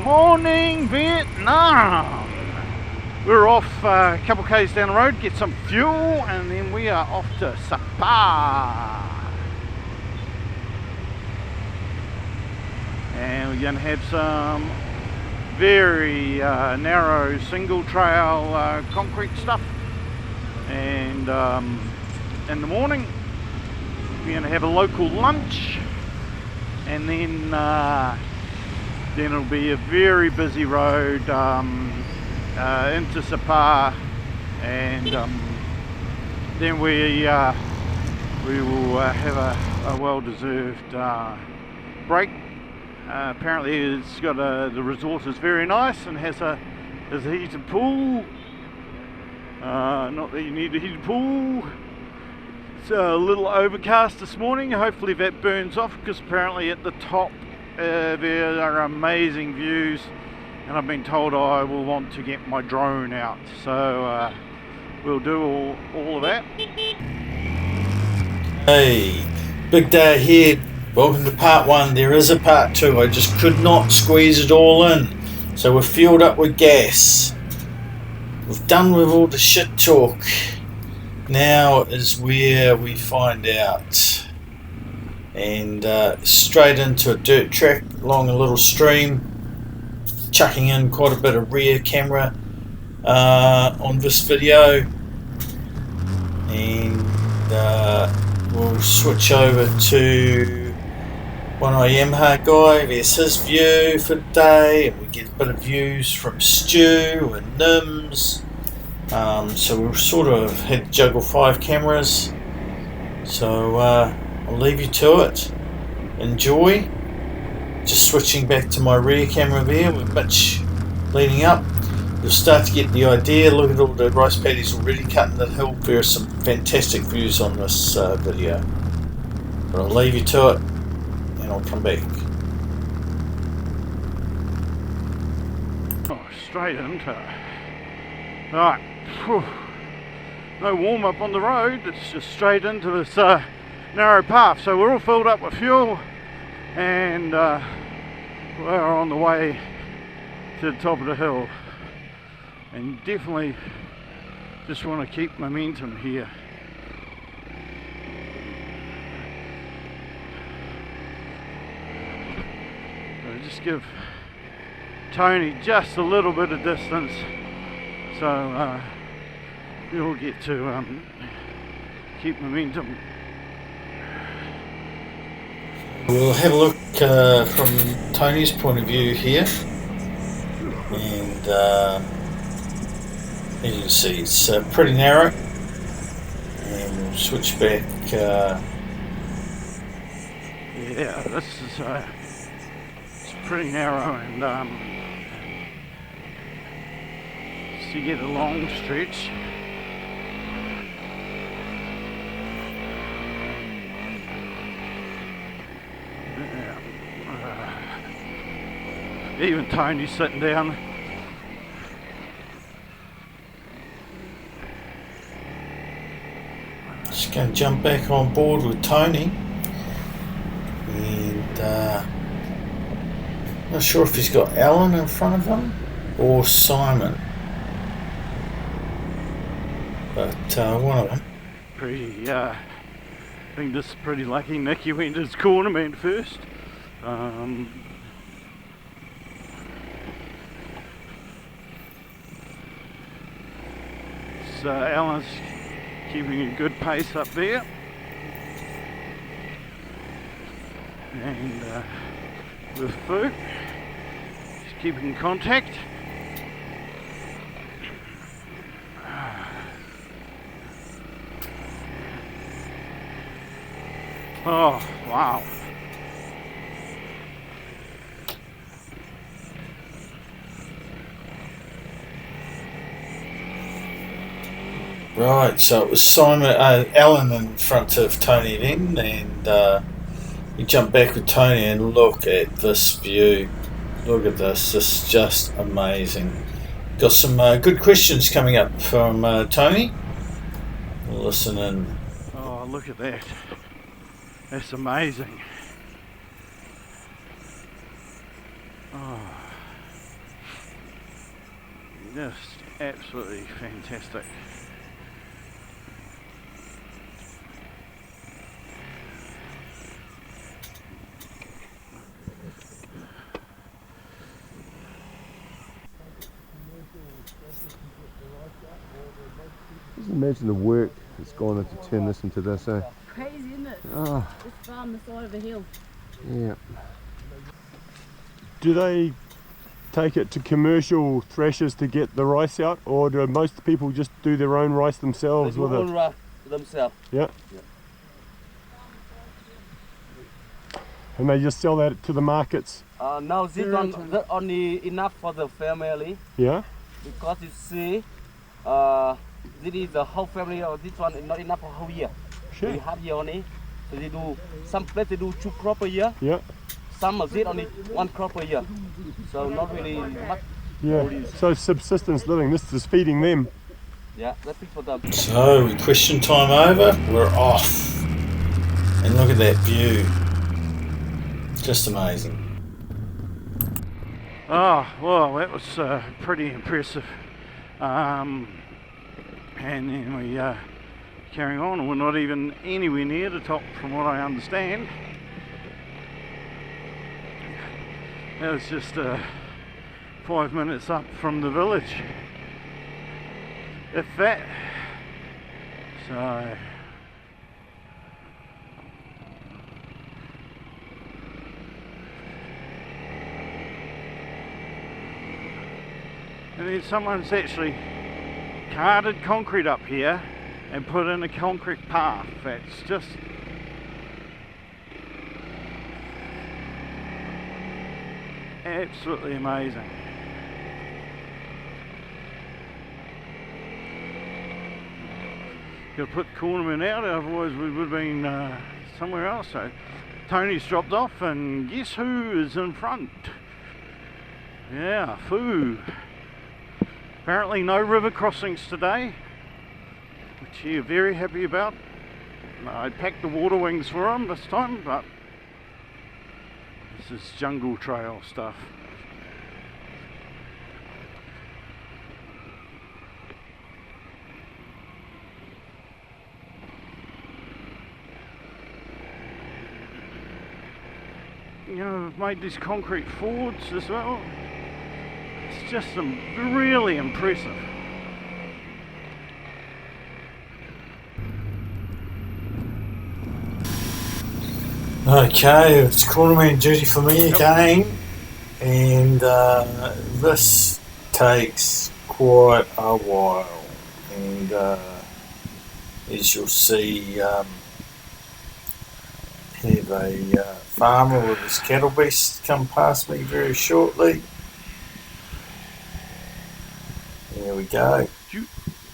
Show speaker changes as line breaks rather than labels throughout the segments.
Morning, Vietnam! We're off a couple k's down the road, get some fuel, and then we are off to Sapa. And we're going to have some very narrow single trail concrete stuff. And in the morning, we're going to have a local lunch, and then it'll be a very busy road into Sapa, and then we will have a well-deserved break. Apparently, it's got the resort is very nice and has a heated pool. Not that you need a heated pool. It's a little overcast this morning. Hopefully that burns off, because apparently at the top there are amazing views, and I've been told I will want to get my drone out, so we'll do all of that.
Hey, big day ahead. Welcome to part one. There is a part two. I just could not squeeze it all in, so we're fueled up with gas. We've done with all the shit talk. Now is where we find out. And straight into a dirt track along a little stream, chucking in quite a bit of rear camera on this video, and we'll switch over to one of our Yamaha guy. There's his view for the day, and we get a bit of views from Stu and Nims. So we've sort of had to juggle 5 cameras, so I'll leave you to it. Enjoy. Just switching back to my rear camera there with Mitch leading up. You'll start to get the idea. Look at all the rice paddies already cutting the hill. There are some fantastic views on this video. But I'll leave you to it, and I'll come back.
Oh, straight into it. Right. Whew. No warm up on the road. It's just straight into this narrow path. So we're all filled up with fuel, and we're on the way to the top of the hill, and definitely just want to keep momentum here. So just give Tony just a little bit of distance, so you'll get to keep momentum.
We'll have a look from Tony's point of view here, and as you can see, it's pretty narrow, and we'll switch back.
Yeah, this is it's pretty narrow, and just to get a long stretch. Even Tony's sitting down.
Just going to jump back on board with Tony, and not sure if he's got Alan in front of him or Simon, but one of them.
Pretty, I think this is pretty lucky. Nicky went his corner man first. So Alan's keeping a good pace up there, and with Fu, he's keeping contact. Oh, wow.
Right, so it was Alan in front of Tony then, and you jump back with Tony, and look at this view. Look at this. This is just amazing. Got some good questions coming up from Tony. Listen in.
Oh, look at that. That's amazing. Oh. Just absolutely fantastic.
Just imagine the work that's gone into turn this into this, eh?
Crazy, isn't it?
Oh,
This far on the side of a hill.
yeah.
Do they take it to commercial threshers to get the rice out, or do most people just do their own rice themselves
They
with
do
it?
own rice themselves.
Yeah. And they just sell that to the markets?
Now this one only enough for the family,
Yeah.
because you see, this is the whole family, or this one is not enough for whole year.
Sure.
They half year only. So they do, some places they do 2 crops a year,
Yeah.
some of it only 1 crop a year. So not really much.
Yeah. So subsistence living, this is feeding them.
Yeah, that's it for them.
So, with question time over, we're off. And look at that view. Just amazing.
Oh, well, that was pretty impressive. And then we carrying on, and we're not even anywhere near the top from what I understand. That was just 5 minutes up from the village, if that. So and then someone's actually carted concrete up here and put in a concrete path. That's just absolutely amazing. Got to put cornermen out, otherwise we would have been somewhere else. So Tony's dropped off, and guess who is in front? Yeah, Foo. Apparently no river crossings today, which you're very happy about. I packed the water wings for him this time, but this is jungle trail stuff. You know, I've made these concrete fords as well. It's just really impressive.
Okay, it's cornerman duty for me again, and this takes quite a while, and as you'll see, have a farmer with his cattle beast come past me very shortly. There we go.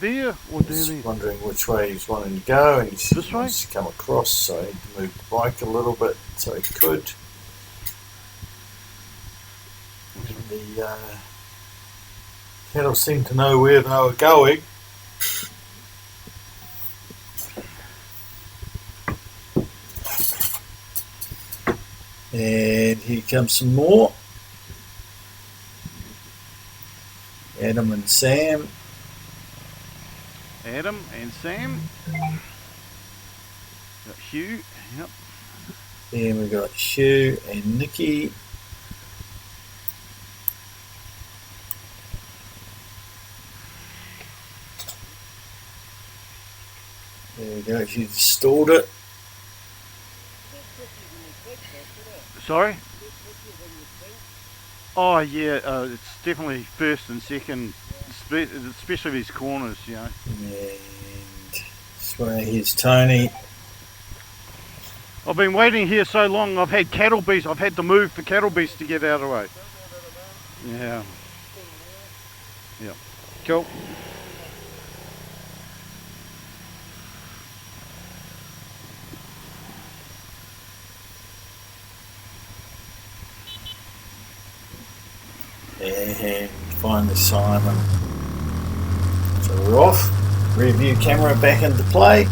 There or there?
He's wondering which way he's wanting to go, and he's
This way?
wants to come across, so I had to move the bike a little bit so he could. And the cattle seemed to know where they were going. And here comes some more. Adam and Sam.
Adam and Sam. Got Hugh. Yep.
Then we got Hugh and Nikki. There we go, she stalled it.
Sorry? Oh yeah, it's definitely first and second, especially these corners, you know.
And this way, here's Tony.
I've been waiting here so long, I've had cattle beasts, I've had to move the cattle beasts to get out of the way. Yeah. Yeah. Cool.
And finally Simon. So we're off. Rear view camera back into play.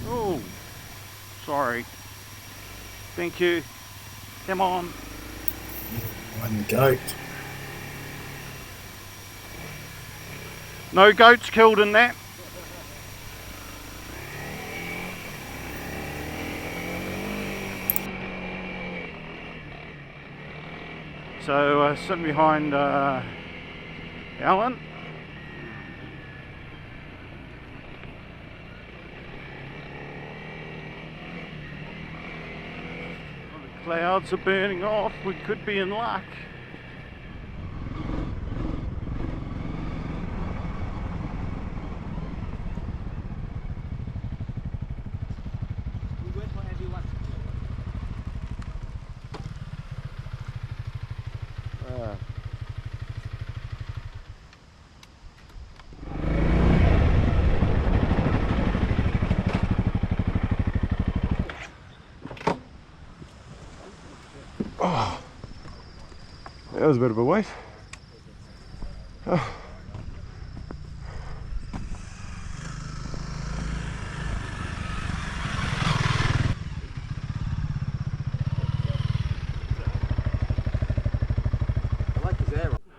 Oh, sorry. Thank you. Come on.
One goat.
No goats killed in that. So sitting behind Alan. The clouds are burning off, we could be in luck.
We wait for everyone.
That was a bit of a wait.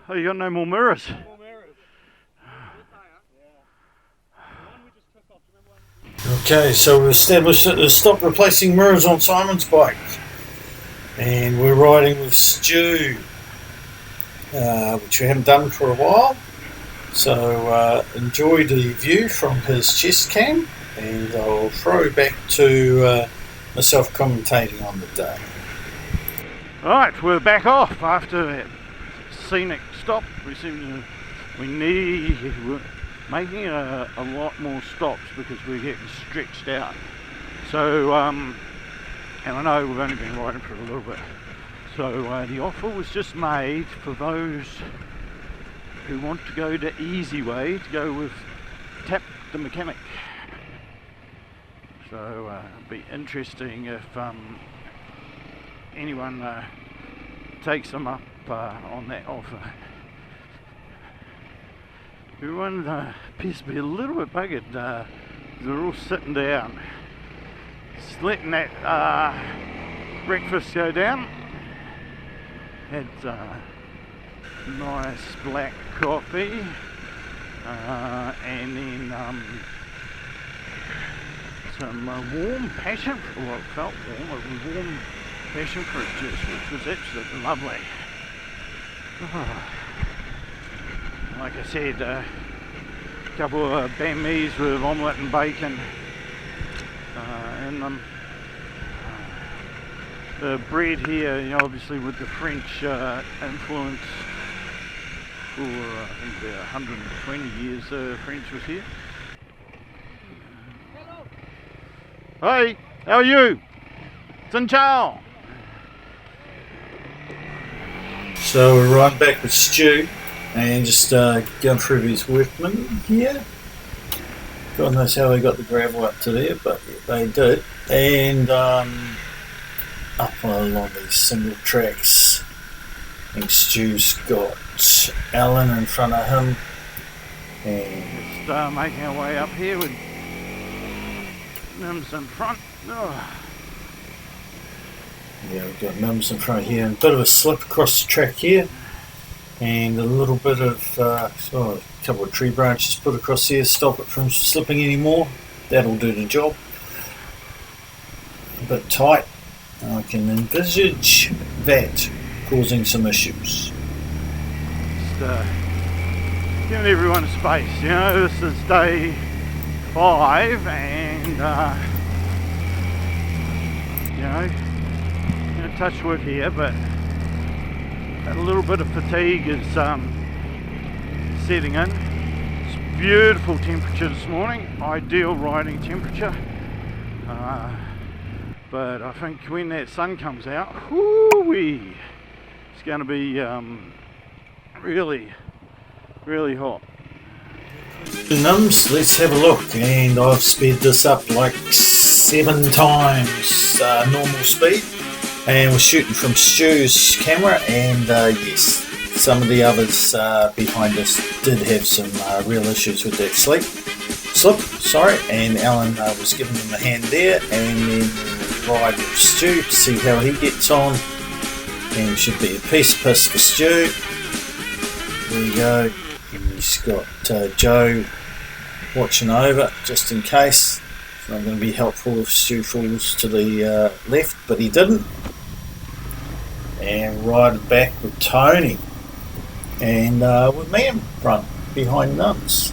Oh, you got no more mirrors?
Okay, so we've established that to stop replacing mirrors on Simon's bike. And we're riding with Stu, which we haven't done for a while. So enjoy the view from his chest cam, and I'll throw back to myself commentating on the day.
Right, we're back off after that scenic stop. We're making a lot more stops because we're getting stretched out. So, and I know we've only been riding for a little bit. So the offer was just made for those who want to go the easy way, to go with Tap the Mechanic. So it'll be interesting if anyone takes them up on that offer. Everyone appears to be a little bit buggered. They're all sitting down, just letting that breakfast go down. Had nice black coffee, and then some warm passion, well, it felt warm, it was warm passion fruit juice, which was absolutely lovely. Like I said, a couple of banh mi's with omelette and bacon in them. The bread here, you know, obviously with the French influence, for I think about 120 years French was here. Hey, how are you? Xin chào.
So we're right back with Stu and just going through his workmen here. God knows how they got the gravel up to there, but they did. And up along these single tracks, I think Stu's got Alan in front of him. And
just making our way up here with Nims in front. Oh.
Yeah, we've got Nims in front here, and a bit of a slip across the track here, and a little bit of a couple of tree branches put across here, stop it from slipping anymore. That'll do the job. A bit tight. I can envisage that causing some issues.
Just giving everyone space, you know. This is day 5, and you know, gonna touch wood here, but a little bit of fatigue is setting in. It's beautiful temperature this morning, ideal riding temperature, but I think when that sun comes out, whoo-wee, it's going to be really, really hot.
Nims, let's have a look, and I've sped this up like 7 times normal speed, and we're shooting from Stu's camera, and yes, some of the others behind us did have some real issues with that slip, and Alan was giving them a hand there, and then we'll ride with Stu to see how he gets on, and it should be a piece of piss for Stu. There you go. He's got Joe watching over just in case. It's not going to be helpful if Stu falls to the left, but he didn't. And riding back with Tony and with me in front behind Nims.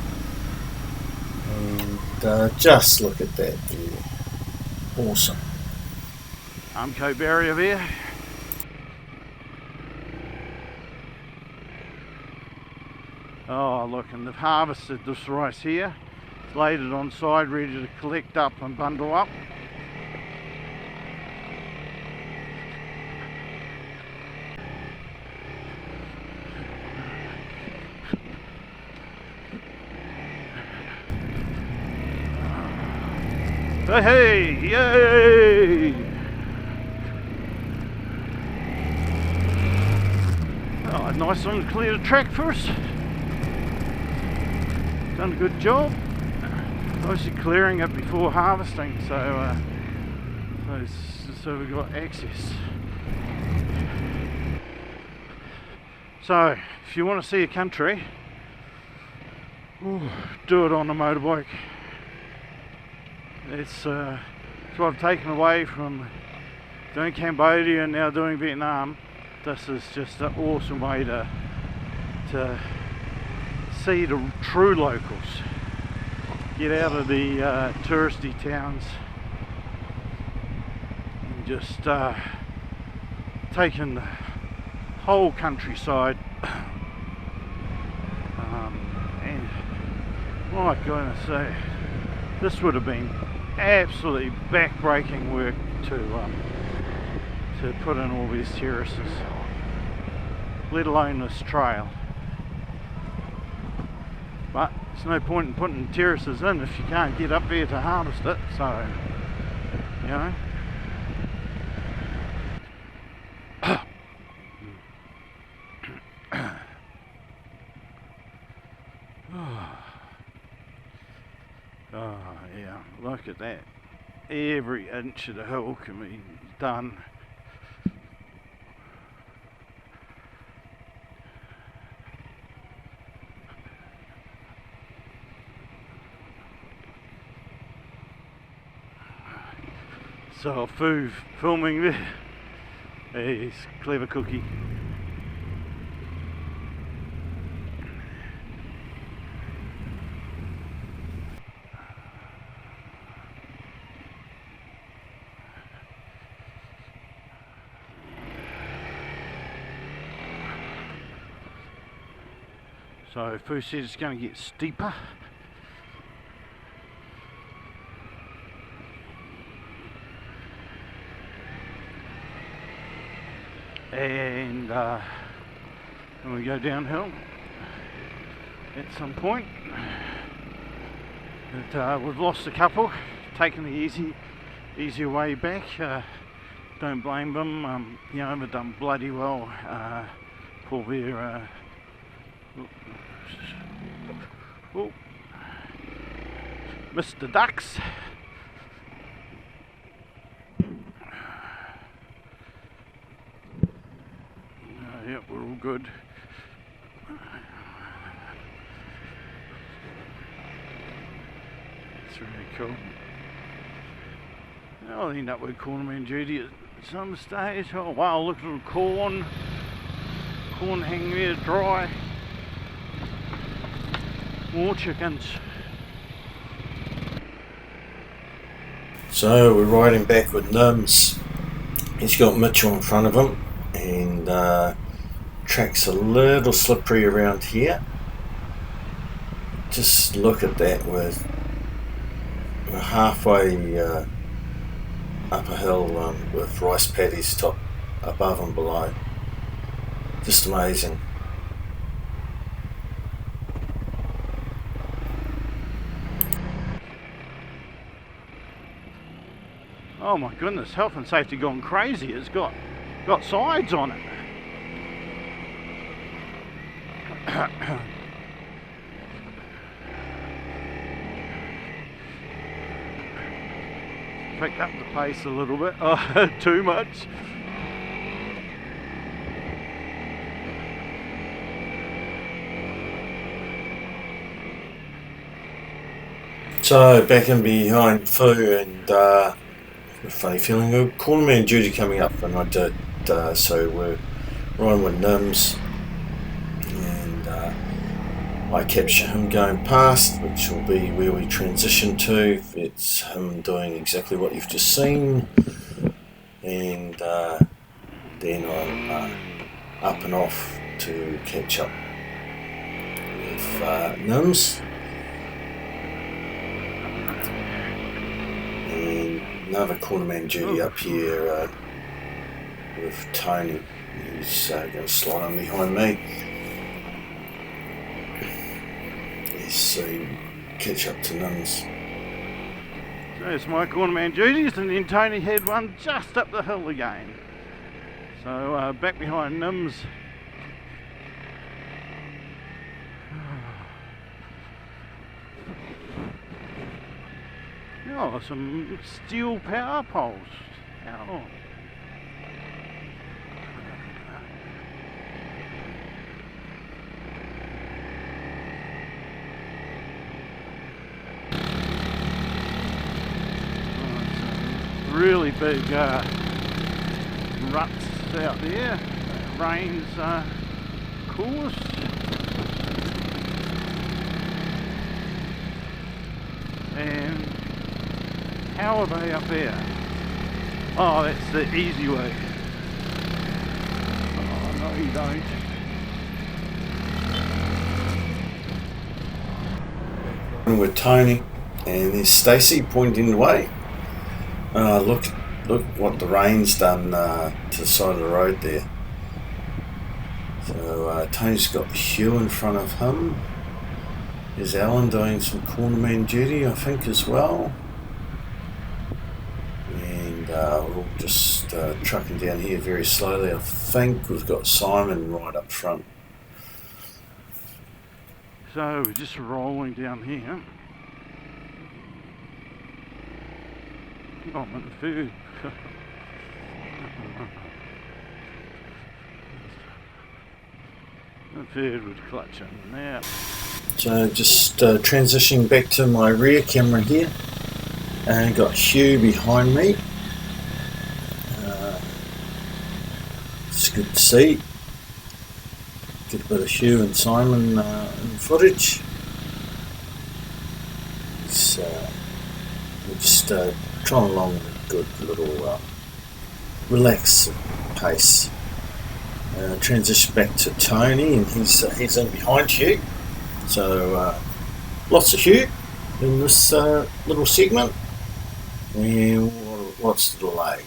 And just look at that view. Awesome.
I'm co-barrier there. Oh look, and they've harvested this rice here. It's laid it on side, ready to collect up and bundle up. Hey, yay! Oh, nice one to clear the track for us. Done a good job. Mostly clearing it before harvesting, so we've got access. So, if you want to see a country, do it on a motorbike. It's what I've taken away from doing Cambodia and now doing Vietnam. This is just an awesome way to see the true locals. Get out of the touristy towns and just taking the whole countryside. And my goodness, this would have been absolutely back-breaking work to put in all these terraces, let alone this trail. But there's no point in putting terraces in if you can't get up there to harvest it, so, you know. Oh yeah, look at that. Every inch of the hill can be done. So Foo filming there. He's a clever cookie. So Foo said it's going to get steeper. And when we go downhill at some point, but, we've lost a couple, taken the easier way back. Don't blame them. You know, they've done bloody well for their Mr. Ducks. Yep, we're all good. It's really cool. I'll end up with cornerman duty at some stage. Oh wow, look at the corn hanging there dry. More chickens.
So we're riding back with Nims. He's got Mitchell in front of him, and track's a little slippery around here. Just look at that, we're halfway up a hill with rice paddies top above and below. Just amazing.
Oh my goodness, health and safety gone crazy. It's got sides on it. Picked up the pace a little bit. Oh, too much.
So back in behind Foo, and a funny feeling of cornerman duty coming up, and I did. So we're riding with Nims, and I capture him going past, which will be where we transition to. It's him doing exactly what you've just seen, and then I'm up and off to catch up with Nims. And another cornerman duty up here with Tony. He's going to slide on behind me. So catch up to Nims.
So it's my cornerman duties, and then Tony had one just up the hill again. So back behind Nims. Oh, some steel power poles. Oh. Really big ruts out there. Rain's caused. And how are they up there? Oh, that's the easy way. Oh no, you don't.
With Tony, and there's Stacey pointing the way. Look what the rain's done to the side of the road there. So Tony's got Hugh in front of him. There's Alan doing some cornerman duty, I think, as well. And we're all just trucking down here very slowly. I think we've got Simon right up front.
So we're just rolling down here. I'm in the food. The food would clutch in there.
So just transitioning back to my rear camera here, and got Hugh behind me. It's good to see. Get a bit of Hugh and Simon in footage. We're just trying along with a good little relaxed pace. Transition back to Tony, and he's in behind Hugh. So lots of Hugh in this little segment. And what's the delay?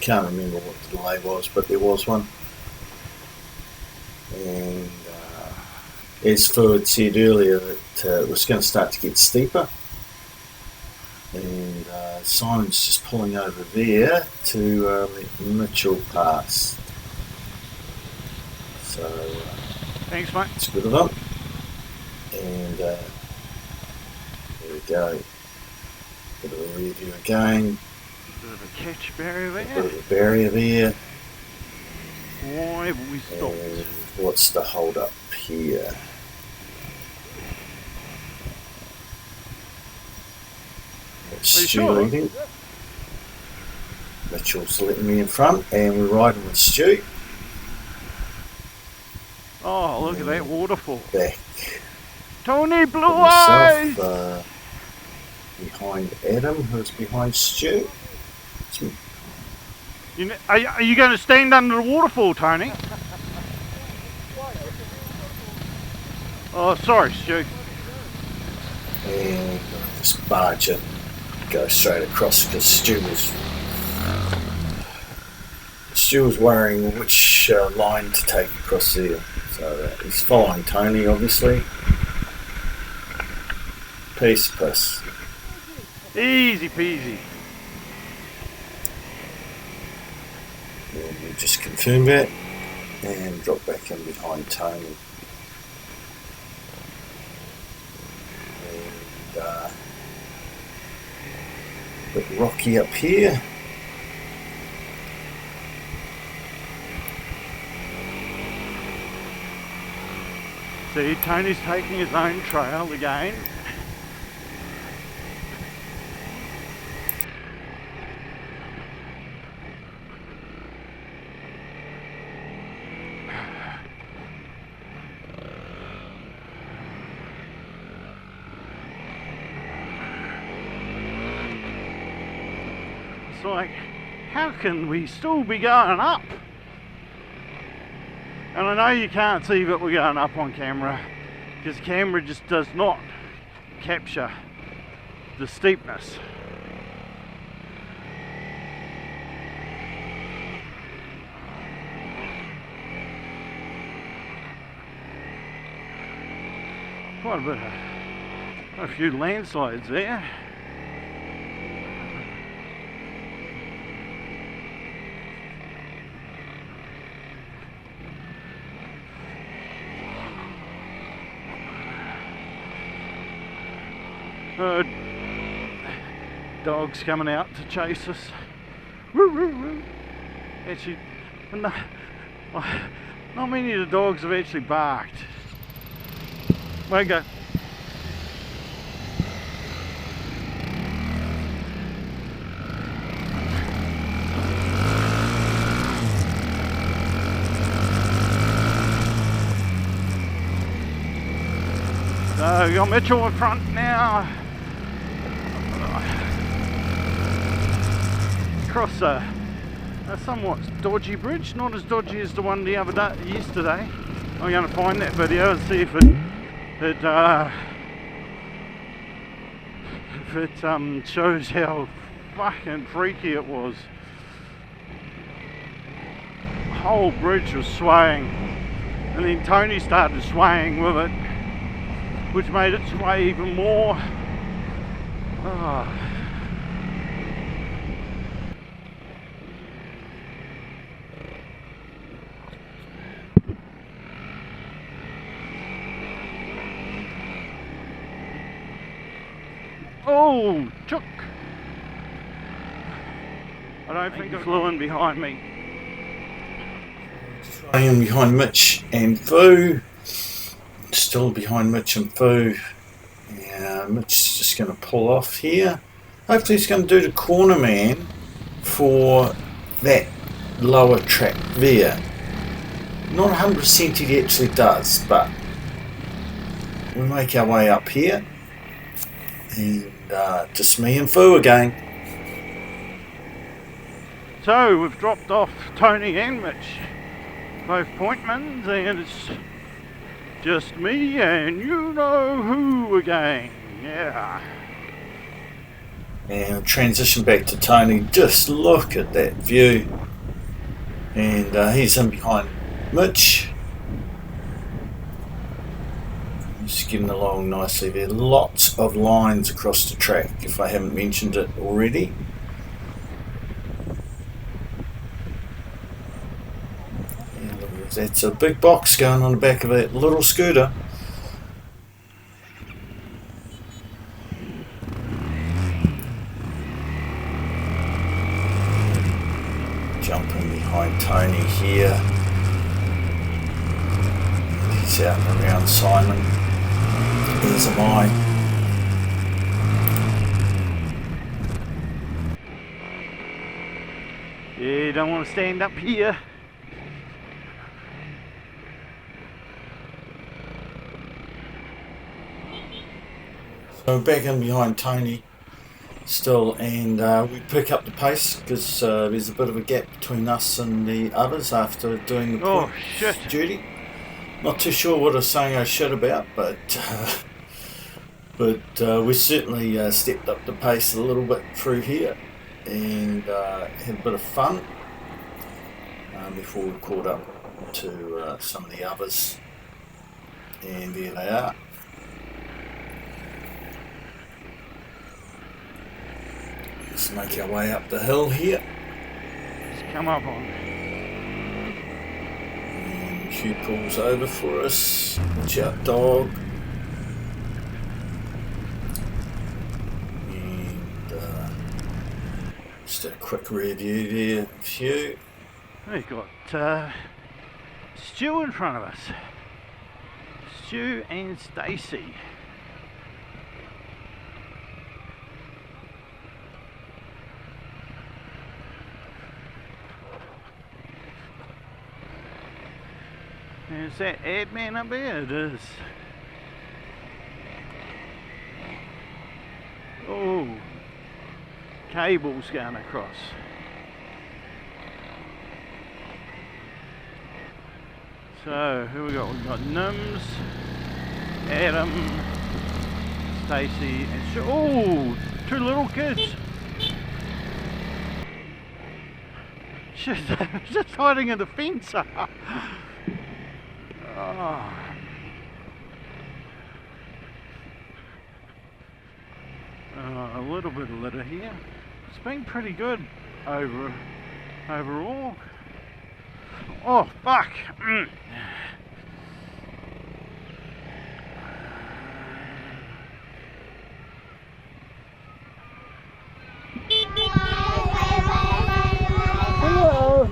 Can't remember what the delay was, but there was one. And as Fu had said earlier, that it was going to start to get steeper. And Simon's just pulling over there to let Mitchell pass. So
Thanks, mate.
it's good of him. And there we go. Bit of a review again.
Bit of a catch barrier
Bit
there.
of a barrier there.
Why have we stopped?
And what's the hold up here? It's
Are you
Stu
sure?
leading. Mitchell's letting me in front, and we're riding with Stu.
Oh, look at that waterfall.
Back
Tony Blue
myself,
Eyes!
behind Adam, who's behind Stu.
Are you going to stand under the waterfall, Tony? Oh, sorry, Stu.
And just barge in, go straight across, because Stu was worrying which line to take across there. So he's following Tony, obviously. Peace.
Easy peasy.
And we just confirm that and drop back in behind Tony. And a bit rocky up here.
See, Tony's taking his own trail again. It's like, how can we still be going up? And I know you can't see that we're going up on camera, because camera just does not capture the steepness. Quite a few landslides there. Dogs coming out to chase us. Woo, woo, woo. Actually, no, not many of the dogs have actually barked. Way to go. So we got Mitchell in front now. Across a somewhat dodgy bridge, not as dodgy as the one the other day, yesterday. I'm going to find that video and see if it shows how fucking freaky it was. The whole bridge was swaying, and then Tony started swaying with it, which made it sway even more. Oh, chook! I don't think it flew in behind me.
I am behind Mitch and Foo. Still behind Mitch and Foo. Yeah, Mitch is just going to pull off here. Hopefully he's going to do the corner man for that lower track there. Not 100% he actually does, but we make our way up here. And just me and Foo again.
So we've dropped off Tony and Mitch, both pointmans, and it's just me and you know who again. Yeah.
And transition back to Tony. Just look at that view. And he's in behind Mitch. Just getting along nicely there. Lots of lines across the track, if I haven't mentioned it already. And that's a big box going on the back of that little scooter. Jumping behind Tony here. He's out and around Simon. As am I.
Yeah, you don't want to stand up here.
So back in behind Tony still, and we pick up the pace because there's a bit of a gap between us and the others after doing the point duty. Not too sure what I was saying I shit about, but we certainly stepped up the pace a little bit through here and had a bit of fun before we caught up to some of the others. And there they are. Let's make our way up the hill here.
Just come up on.
And she pulls over for us. Watch out, dog. And just a quick rear view there of you.
We've got Stu in front of us. Stu and Stacey. Is that ad man up there? It is. Oh. cables going across. So who we got? We've got Nims, Adam, Stacy, and oh, 2 little kids. She's just hiding in the fence. Oh. A little bit of litter here. It's been pretty good overall. Oh fuck!
Hello.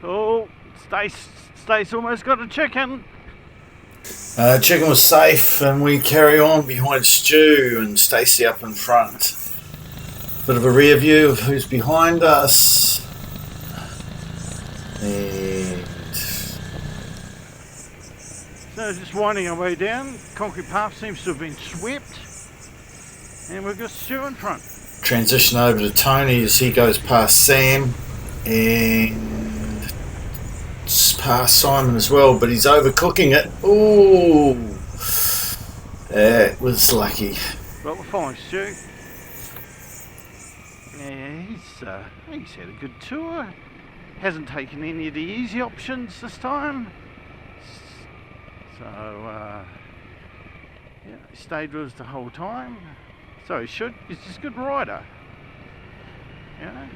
Oh, Stace almost got a chicken.
Chicken was safe, and we carry on behind Stu and Stacey up in front. Bit of a rear view of who's behind us. And
So just winding our way down. Concrete path seems to have been swept, and we've got Stu in front.
transition over to Tony as he goes past Sam and past Simon as well, but he's overcooking it. Ooh, that was lucky.
But we're fine, Stu. Yeah, he's had a good tour. Hasn't taken any of the easy options this time. So, yeah, he stayed with us the whole time. So he should. He's just a good rider. Yeah.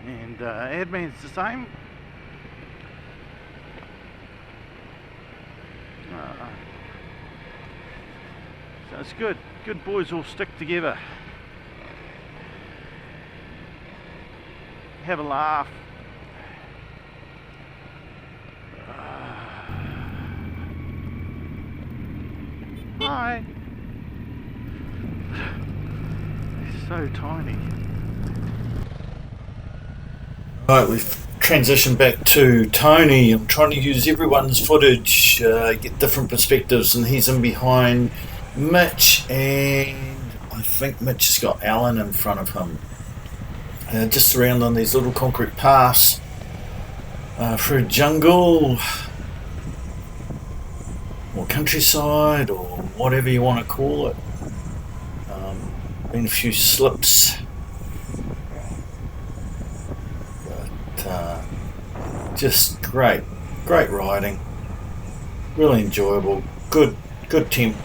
And Adman's the same. So it's good. Good boys all stick together. Have a laugh. Hi. They're so tiny.
Right, we've transitioned back to Tony. I'm trying to use everyone's footage, get different perspectives, and he's in behind Mitch, and I think Mitch has got Alan in front of him. Just around on these little concrete paths through jungle or countryside or whatever you want to call it. Been a few slips, but just great riding, really enjoyable, good temp.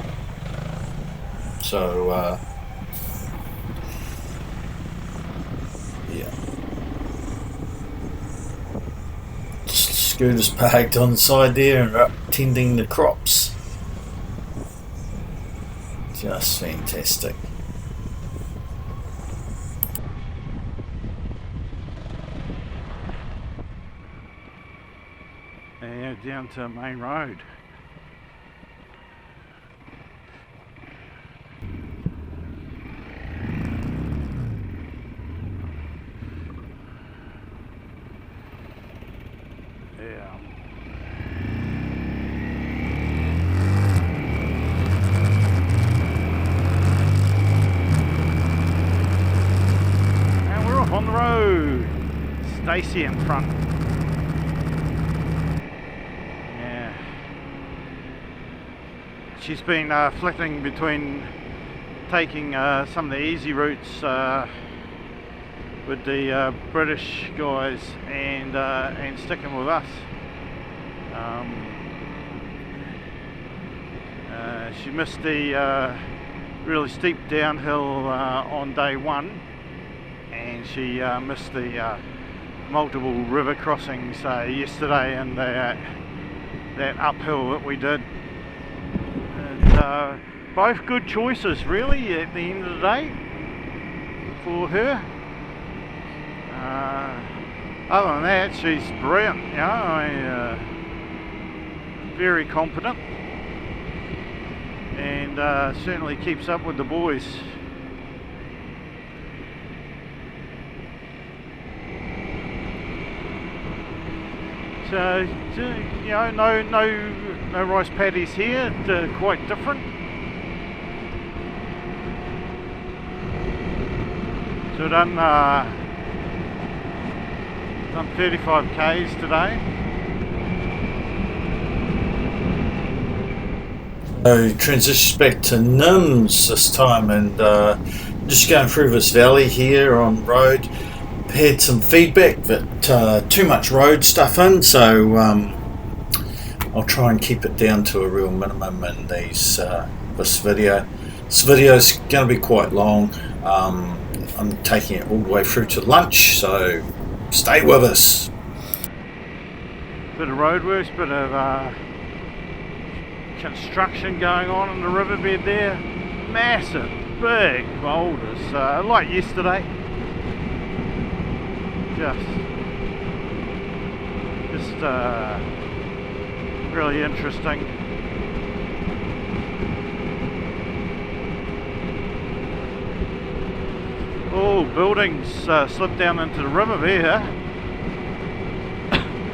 So yeah, scooters parked on the side there and up tending the crops. Just fantastic.
Yeah, down to main road. Yeah. And we're off on the road. Stacey in front. Yeah. She's been flitting between taking some of the easy routes with the British guys and sticking with us. She missed the really steep downhill on day one, and she missed the multiple river crossings yesterday and that uphill that we did. And, both good choices really at the end of the day for her. Other than that, she's brilliant, you know, very competent, and certainly keeps up with the boys. So, you know, no rice paddies here. They're quite different. So done 35 k's today.
So transition back to Nims this time, and just going through this valley here on road. Had some feedback that too much road stuff in, so I'll try and keep it down to a real minimum in this video. This video's going to be quite long. I'm taking it all the way through to lunch, so stay with us.
Bit of roadworks, bit of construction going on in the riverbed there. Massive, big boulders, like yesterday. Just really interesting. Oh, buildings slipped down into the river there.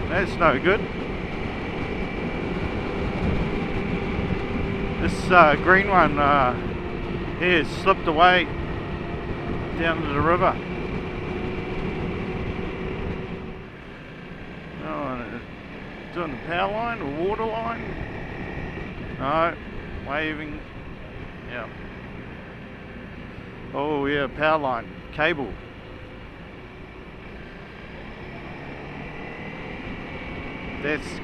That's no good. This green one here slipped away down to the river. Doing the power line or water line? No, waving. Yeah. Oh yeah, power line, cable. That's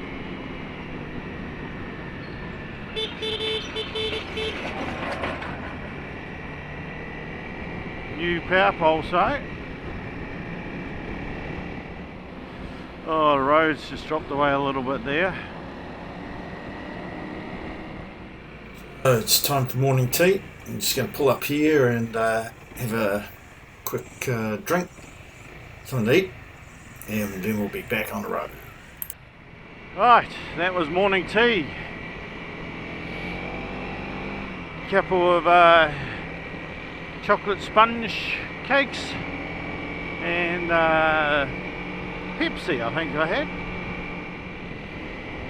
new power pole site. Oh, the road's just dropped away a little bit there.
So it's time for morning tea. I'm just going to pull up here and have a quick drink, something to eat, and then we'll be back on the road.
Right, that was morning tea. Couple of chocolate sponge cakes and Pepsi, I think I had.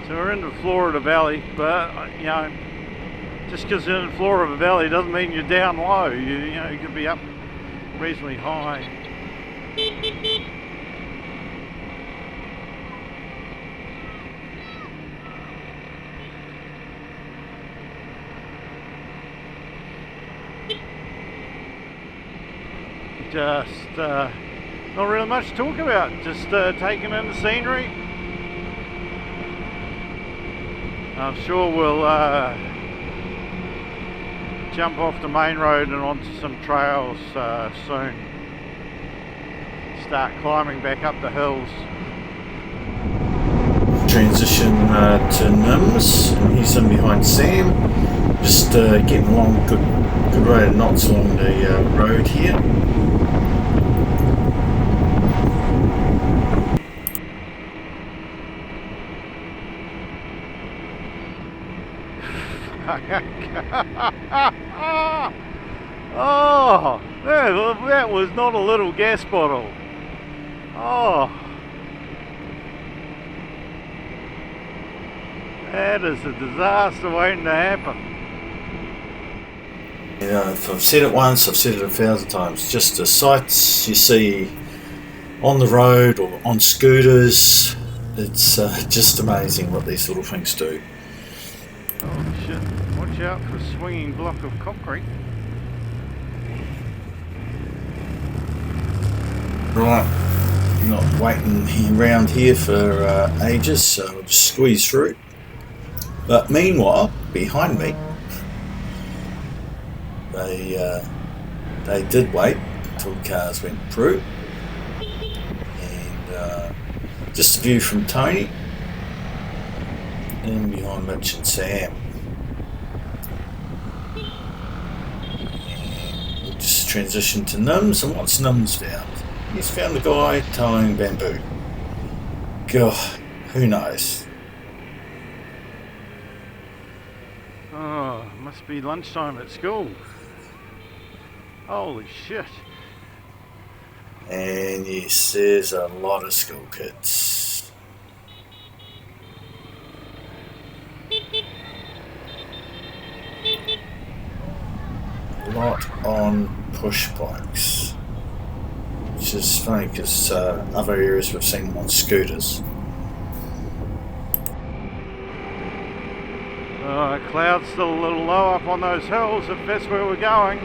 So we're in the Florida Valley, but you know, just because you're in the Florida Valley doesn't mean you're down low. You know, you could be up reasonably high. Just not really much to talk about, just taking in the scenery. I'm sure we'll jump off the main road and onto some trails soon. Start climbing back up the hills.
Transition to Nims, and he's in behind Sam. Just getting along good rate of knots along the road here.
Oh, that was not a little gas bottle. Oh, that is a disaster waiting to happen.
You know, if I've said it once, I've said it 1,000 times. Just the sights you see on the road or on scooters, it's just amazing what these little things do.
Oh shit, watch out for a swinging block of concrete.
Right, not waiting around here for ages, so I'll just squeeze through. But meanwhile, behind me, they did wait until cars went through. And just a view from Tony, and behind Mitch and Sam. And we'll just transition to Nims, and what's Nims found? He's found a guy tying bamboo. God, who knows?
Oh, must be lunchtime at school. Holy shit.
And yes, there's a lot of school kids. A lot on push bikes, which is funny because other areas we've seen them on scooters.
Cloud's still a little low up on those hills if that's where we're going.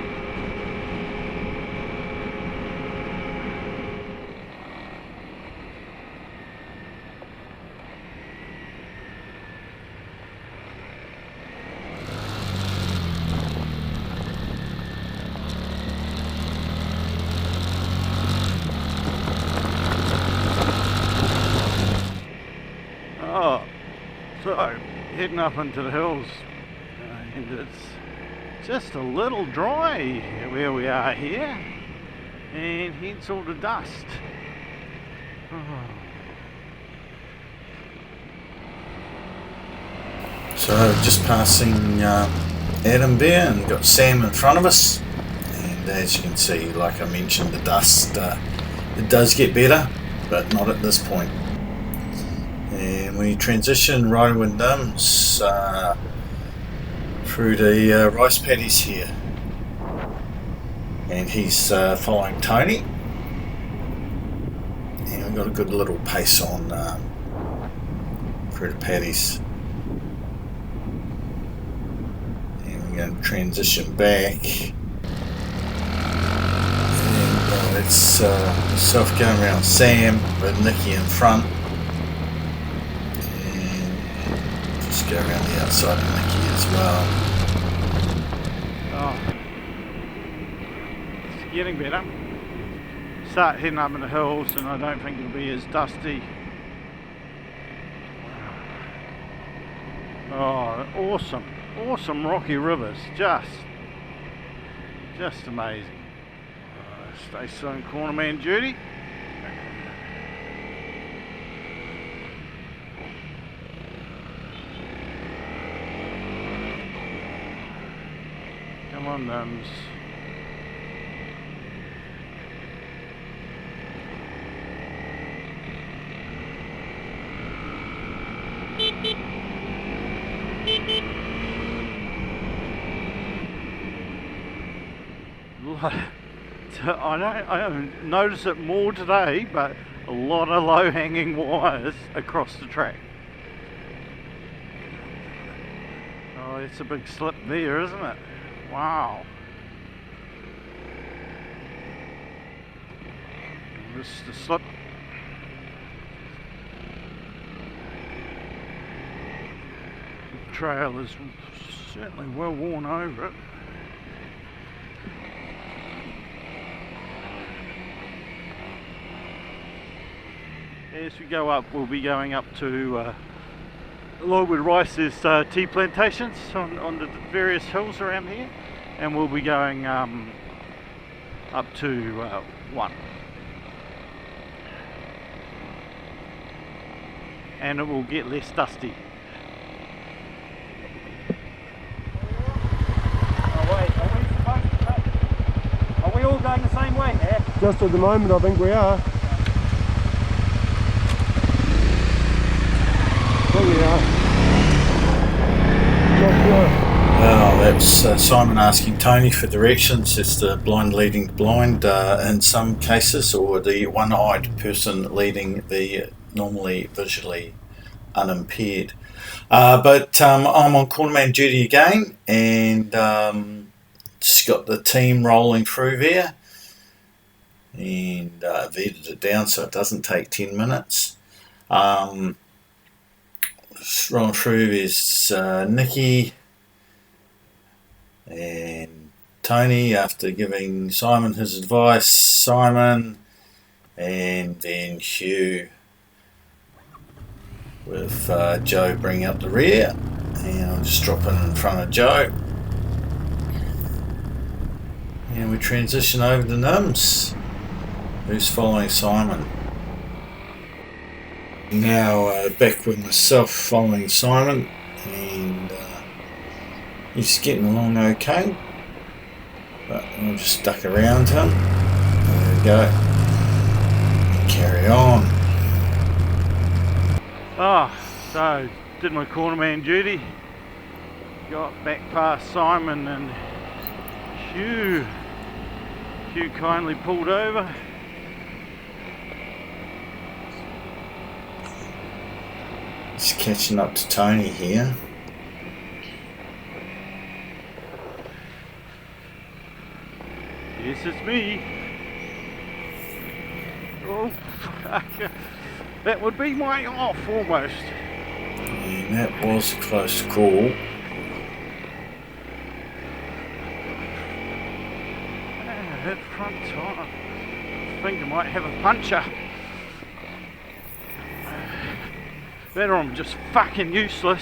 Oh, so heading up into the hills, and it's just a little dry where we are here, and hence all the dust. Oh.
So just passing Adam there and got Sam in front of us, and as you can see, like I mentioned, the dust it does get better, but not at this point. And we transition riding with Nims through the rice paddies here, and he's following Tony, and we've got a good little pace on through the paddies. And we're going to transition back, and it's myself going around Sam with Nikki in front. Go around the outside of Nikki as well.
Oh, it's getting better. Start heading up in the hills, and I don't think it'll be as dusty. Oh, awesome rocky rivers, just amazing. Stay still in corner man duty. Come on, Nims. I don't notice it more today, but a lot of low-hanging wires across the track. Oh, it's a big slip there, isn't it? Wow. This is the slip. The trail is certainly well worn over it. As we go up, we'll be going up to along with rice, there's tea plantations on the various hills around here, and we'll be going up to one, and it will get less dusty.
Are we all going the same way? Yeah.
Just at the moment, I think we are.
Well, that's Simon asking Tony for directions. It's the blind leading the blind in some cases, or the one-eyed person leading the normally visually unimpaired. But I'm on cornerman duty again, and just got the team rolling through there, and I've edited it down so it doesn't take 10 minutes. Rolling through is Nikki and Tony after giving Simon his advice, Simon, and then Hugh with Joe bringing up the rear, and I'll just drop in front of Joe, and we transition over to Nims, who's following Simon. Now back with myself following Simon, and He's getting along okay, but we'll just duck around him. There we go. Carry on.
So did my cornerman duty. Got back past Simon and Hugh kindly pulled over.
Just catching up to Tony here.
Yes, it's me. Oh, fuck. That would be my off almost.
And that was a close call.
That front tire, I think I might have a puncture. That or I'm just fucking useless.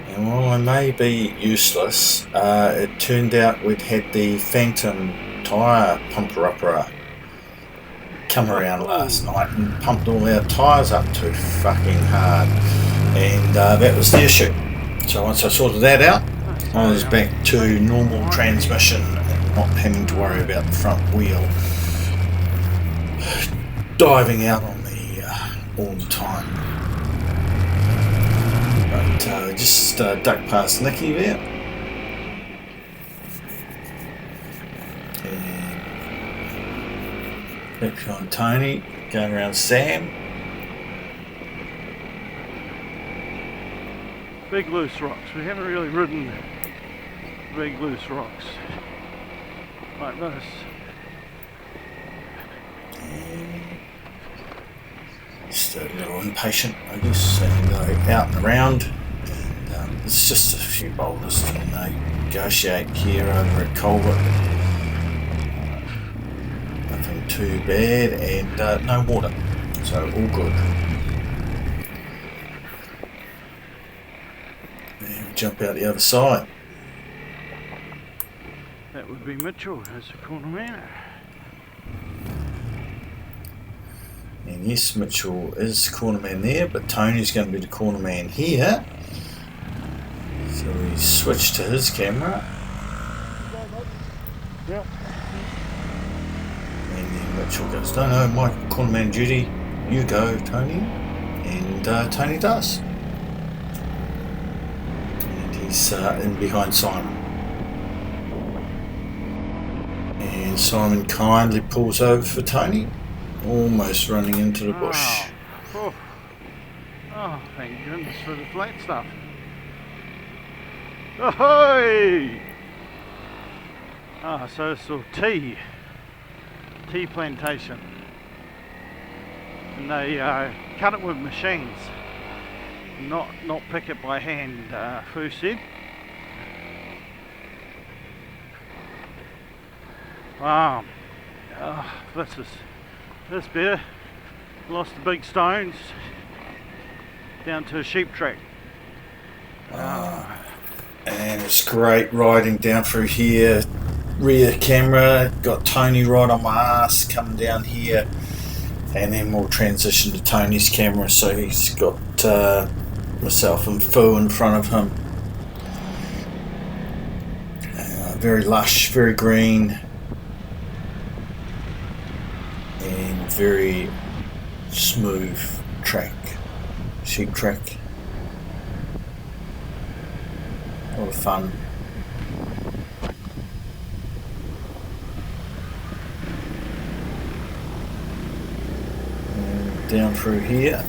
And while I may be useless, it turned out we'd had the Phantom tyre pumper-upper come around last night and pumped all our tyres up too fucking hard. And that was the issue. So once I sorted that out, I was back to normal transmission and not having to worry about the front wheel diving out on me all the time. But just ducked past Nicky there. And back behind Tony, going around Sam.
Big loose rocks. We haven't really ridden big loose rocks like this.
Just a little impatient, I guess, and go out and around. And it's just a few boulders to negotiate here over at Culvert. Nothing too bad, and no water, so all good. And we jump out the other side.
That would be Mitchell as a cornerman.
And yes, Mitchell is cornerman there, but Tony's going to be the cornerman here. So we switch to his camera.
Yep.
And then Mitchell goes, no, my cornerman duty, you go, Tony. And Tony does. And he's in behind Simon. And Simon kindly pulls over for Tony, almost running into the bush.
Oh, thank goodness for the flat stuff. Ahoy! So it's a tea plantation. And they cut it with machines, not pick it by hand, Fu said. Wow, this better. Lost the big stones down to a sheep track.
And it's great riding down through here. Rear camera, got Tony right on my ass coming down here, and then we'll transition to Tony's camera, so he's got myself and Fu in front of him. Very lush, very green, and very smooth track, sheep track. A lot of fun. And down through here.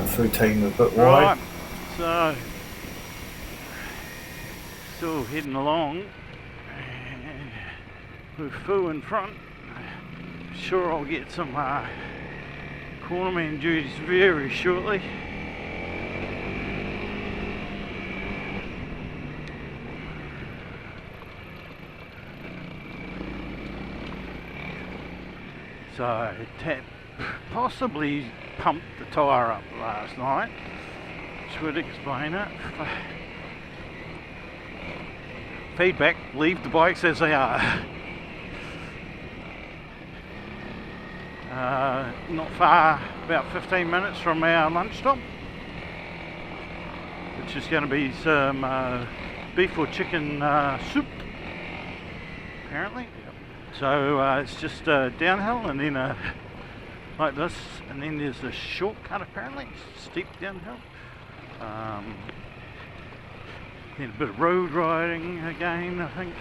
Fu taking it a bit wide.
Right, so still heading along with Fu in front. Sure, I'll get some cornerman duties very shortly. So Tat possibly pumped the tyre up last night, which would explain it. Feedback, leave the bikes as they are. not far, about 15 minutes from our lunch stop, which is going to be some beef or chicken soup, apparently. So it's just downhill and then like this, and then there's a shortcut apparently, steep downhill. Then a bit of road riding again, I think.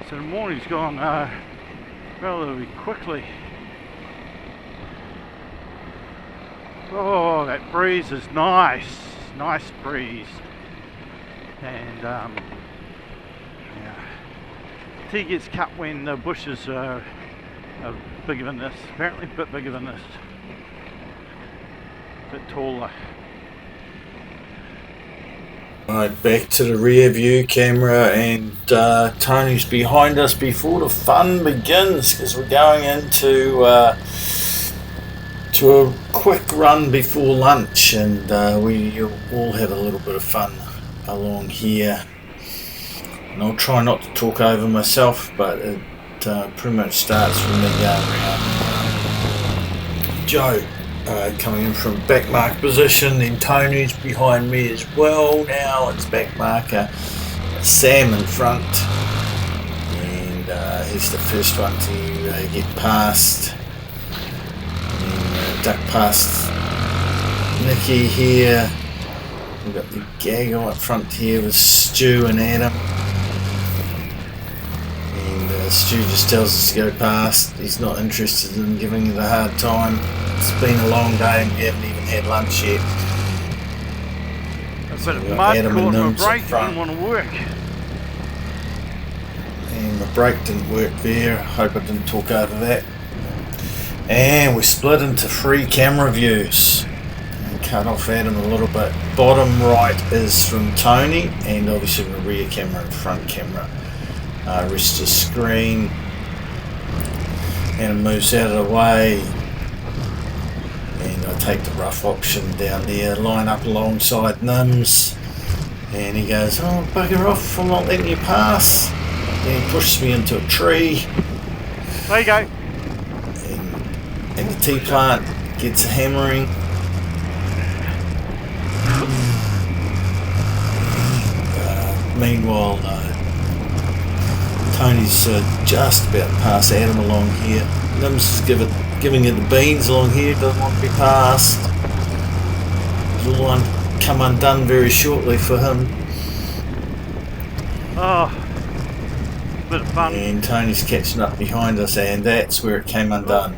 So the morning's gone relatively quickly. Oh, that breeze is nice, nice breeze. And yeah, tea gets cut when the bushes are bigger than this, apparently a bit bigger than this, a bit taller.
Right, back to the rear view camera, and Tony's behind us before the fun begins, because we're going into to a quick run before lunch, and we all have a little bit of fun along here. And I'll try not to talk over myself, but it pretty much starts from me going around. Joe coming in from back marker position, then Tony's behind me as well. Now it's back marker, Sam in front, and he's the first one to get past, and duck past Nicky here. We've got the gaggle up front here with Stu and Adam, and Stu just tells us to go past. He's not interested in giving you the hard time. It's been a long day and we haven't even had lunch yet.
A bit of mud
Adam
caught
and
my
Nims
brake,
up front.
didn't want to work.
And the brake didn't work there. Hope I didn't talk over that. And we split into 3 camera views. And cut off Adam a little bit. Bottom right is from Tony, and obviously the rear camera and front camera. Rest of screen. Adam moves out of the way. And I take the rough option down there, line up alongside Nims, and he goes, "Oh, bugger off, I'm not letting you pass." Then he pushes me into a tree.
There you go.
And the tea plant gets a hammering. Meanwhile, Tony's just about to pass Adam along here. Nims is giving it the beans along here, doesn't want to be passed. It'll come undone very shortly for him.
Oh, bit of fun.
And Tony's catching up behind us, and that's where it came undone.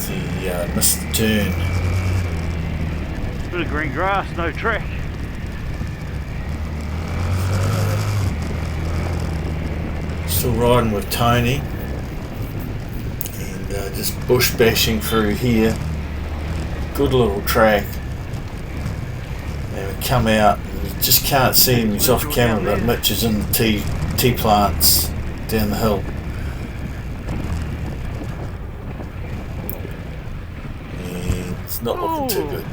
He missed the turn.
Bit of green grass, no track.
Still riding with Tony. Just bush bashing through here. Good little track. And we come out and you just can't see him. He's off camera, but Mitch is in the tea plants down the hill. And it's not looking too good.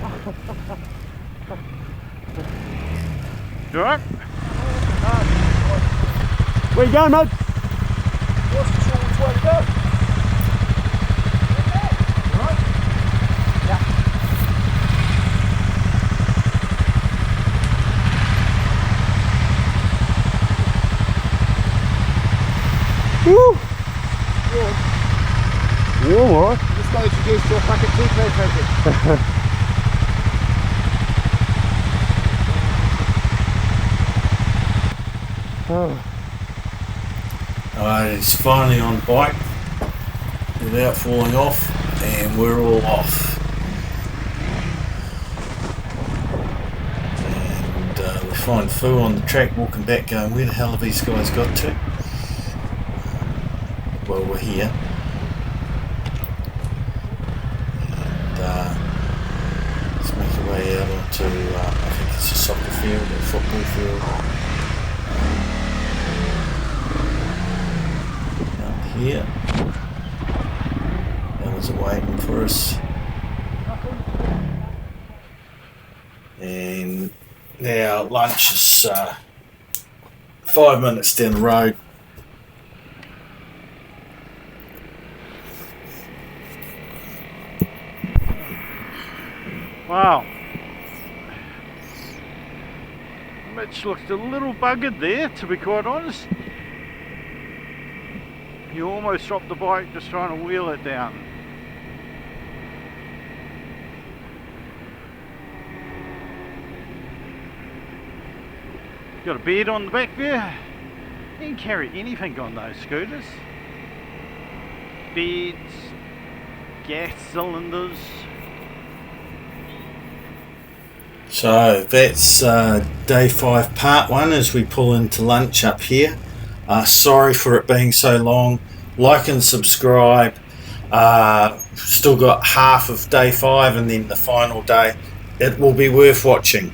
You alright?
Where you going, mate?
Wasn't sure which way to go.
Woo! Warm, alright.
Just got introduced to a packet tea plantation.
Alright, he's finally on bike without falling off, and we're all off. And we find Fu on the track walking back going, where the hell have these guys got to? Well, we're here. And let's make our way out onto, I think it's a soccer field or a football field. Here. Others are waiting for us. And now lunch is 5 minutes down the road.
Wow. Mitch looked a little buggered there, to be quite honest. You almost dropped the bike just trying to wheel it down. Got a bed on the back there. You can carry anything on those scooters. Beds, gas cylinders.
So that's day 5 part 1 as we pull into lunch up here. Sorry for it being so long. Like and subscribe. Still got half of day 5 and then the final day. It will be worth watching.